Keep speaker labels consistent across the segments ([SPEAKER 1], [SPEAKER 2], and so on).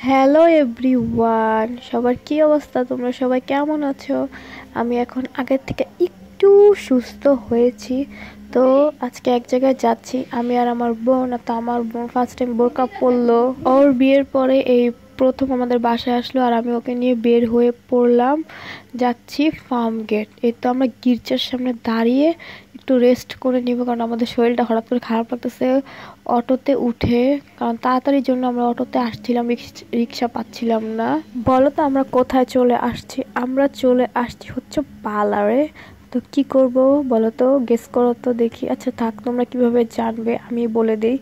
[SPEAKER 1] Hello everyone, সবার কি অবস্থা? তোমরা সবাই কেমন আছো? আমি এখন আগের থেকে একটু সুস্থ হয়েছি। তো আজকে এক জায়গায় যাচ্ছি আমি আর আমার বোন। তো আমার বোন ফার্স্ট টাইম বোরকা পরলো, ওর বিয়ের পরে এই প্রথম আমাদের বাসায় আসলো, আর আমি ওকে নিয়ে বের হয়ে পড়লাম। যাচ্ছি ফার্ম গেট। এই তো আমরা গির্জার সামনে দাঁড়িয়ে একটু রেস্ট করে নিব, কারণ আমাদের শরীরটা হঠাৎ করে খারাপ লাগতেছে অটোতে উঠে। কারণ তাড়াতাড়ির জন্য আমরা অটোতে আসছিলাম, রিক্সা পাচ্ছিলাম না। বলো তো আমরা কোথায় চলে আসছি? আমরা চলে আসছি হচ্ছে পার্লারে। তো কি করব বলো তো, গেস করো তো দেখি। আচ্ছা থাক, তোমরা কিভাবে জানবে আমি বলে দিই।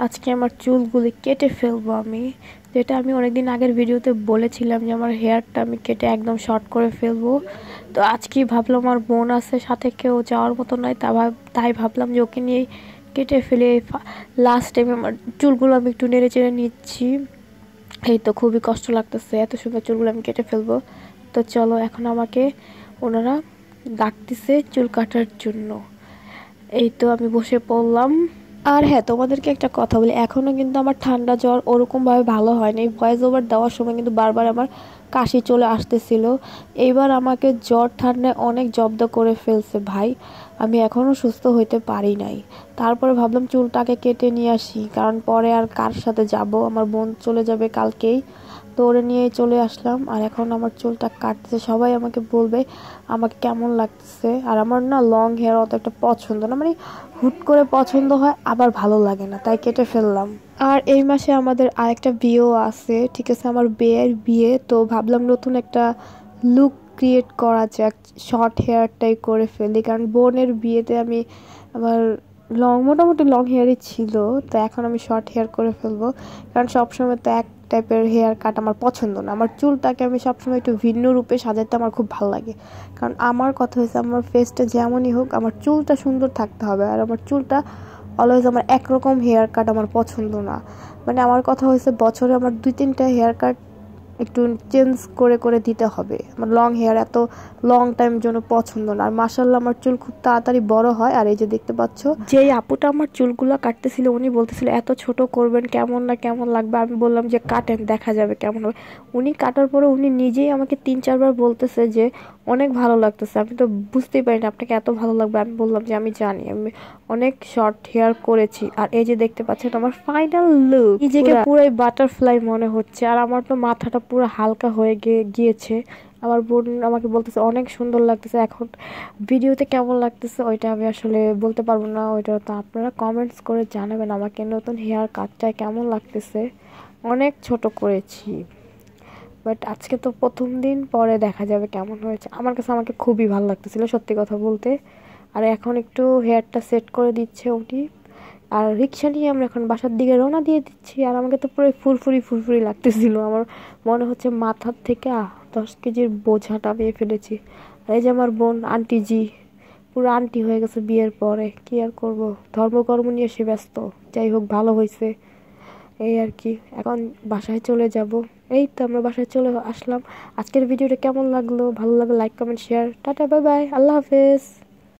[SPEAKER 1] আজকে আমার চুলগুলি কেটে ফেলবো আমি, যেটা আমি অনেকদিন আগের ভিডিওতে বলেছিলাম যে আমার হেয়ারটা আমি কেটে একদম শর্ট করে ফেলবো। তো আজকেই ভাবলাম আমার বোন আছে সাথে, কেউ যাওয়ার মতো নয়, তাই ভাবলাম যে ওকে নিয়ে কেটে ফেলে। লাস্ট টাইম আমার চুলগুলো আমি একটু নেড়ে চেড়ে নিচ্ছি। এই তো খুবই কষ্ট লাগতেছে, এত সুন্দর চুলগুলো আমি কেটে ফেলবো। তো চলো, এখন আমাকে ওনারা ডাকতেছে চুল কাটার জন্য। এই তো আমি বসে পড়লাম। আর হ্যাঁ, তোমাদেরকে একটা কথা বলি, এখনো কিন্তু আমার ঠান্ডা জ্বর ওরকম ভাবে ভালো হয়নি। ভয়েস ওভার দেওয়ার সময় কিন্তু বারবার আমার কাশি চলে আসতেছিল। এইবার আমাকে জ্বর ঠান্ডায় অনেক জব্দ করে ফেলছে ভাই। আমি এখনো সুস্থ হইতে পারি নাই। তারপরে ভাবলাম চুলটাকে কেটে নিয়ে আসি, কারণ পরে আর কার সাথে যাব, আমার বোন চলে যাবে কালকেই। তো ওরে নিয়ে চলে আসলাম, আর এখন আমার চুলটা কাটতেছে। সবাই আমাকে বলবে আমাকে কেমন লাগতেছে। আর আমার না লং হেয়ার অত একটা পছন্দ না, মানে হুট করে পছন্দ হয় আবার ভালো লাগে না, তাই কেটে ফেললাম। আর এই মাসে আমাদের আরেকটা বিয়েও আছে, ঠিক আছে, আমার বিয়ের বিয়ে। তো ভাবলাম নতুন একটা লুক ক্রিয়েট করা যাক, শর্ট হেয়ারটাই করে ফেলি। কারণ বোনের বিয়েতে আমি আমার মোটামুটি লং হেয়ারই ছিল, তো এখন আমি শর্ট হেয়ার করে ফেলবো। কারণ সবসময় তো এক টাইপের হেয়ার কাট আমার পছন্দ না। আমার চুলটাকে আমি সবসময় একটু ভিন্ন রূপে সাজাতে আমার খুব ভালো লাগে। কারণ আমার কথা হয়েছে, আমার ফেসটা যেমনই হোক আমার চুলটা সুন্দর থাকতে হবে। আর আমার চুলটা অলওয়েজ, আমার একরকম হেয়ার কাট আমার পছন্দ না। মানে আমার কথা হয়েছে বছরে আমার 2-3টা হেয়ার কাট একটু চেঞ্জ করে করে দিতে হবে। আমার লং হেয়ার এত লং টাইম জন্য পছন্দ না। আর মাশাআল্লাহ আমার চুল খুব তাড়াতাড়ি বড় হয়। আর এই যে দেখতে পাচ্ছ, যেই আপুটা আমার চুলগুলো কাটতেছিল উনি বলতেছিল এত ছোট করবেন, কেমন না কেমন লাগবে। আমি বললাম যে কাটেন, দেখা যাবে কেমন হবে। উনি কাটার পরে উনি নিজেই আমাকে 3-4 বার বলতেছে যে অনেক ভালো লাগতেছে। আমি তো বুঝতেই পারি না আপনাকে এত ভালো লাগবে। আমি বললাম যে আমি জানি, আমি অনেক শর্ট হেয়ার করেছি। আর এই যে দেখতে পাচ্ছেন আমার ফাইনাল লুক, নিজেকে পুরাই বাটারফ্লাই মনে হচ্ছে। আর আমার তো মাথাটা পুরো হালকা হয়ে গিয়েছে। আমার বোন আমাকে বলতেছে অনেক সুন্দর লাগতেছে। এখন ভিডিওতে কেমন লাগতেছে ওইটা আমি আসলে বলতে পারবো না, ওইটা তো আপনারা কমেন্টস করে জানাবেন আমাকে নতুন হেয়ার কাটটায় কেমন লাগতেছে। অনেক ছোট করেছি, বাট আজকে তো প্রথম দিন, পরে দেখা যাবে কেমন হয়েছে। আমার কাছে আমাকে খুবই ভালো লাগতেছিল সত্যি কথা বলতে। আর এখন একটু হেয়ারটা সেট করে দিচ্ছে উনি। আর রিক্সা নিয়ে আমরা এখন বাসার দিকে রওনা দিয়ে দিচ্ছি। আর আমাকে তো পুরো ফুরফুরি ফুরফুরি লাগতেছিল, আমার মনে হচ্ছে মাথার থেকে 10 কেজির বোঝাটা নিয়ে ফেলেছি। আর এই যে আমার বোন আন্টিজি, পুরো আন্টি হয়ে গেছে বিয়ের পরে। কি আর করব, ধর্মকর্ম নিয়ে সে ব্যস্ত। যাই হোক, ভালো হয়েছে এই আর কি। এখন বাসায় চলে যাব। এই তো আমরা বাসায় চলে আসলাম। আজকের ভিডিওটা কেমন লাগলো? ভালো লাগলে like comment share. Tata, bye bye, আল্লাহ হাফেজ।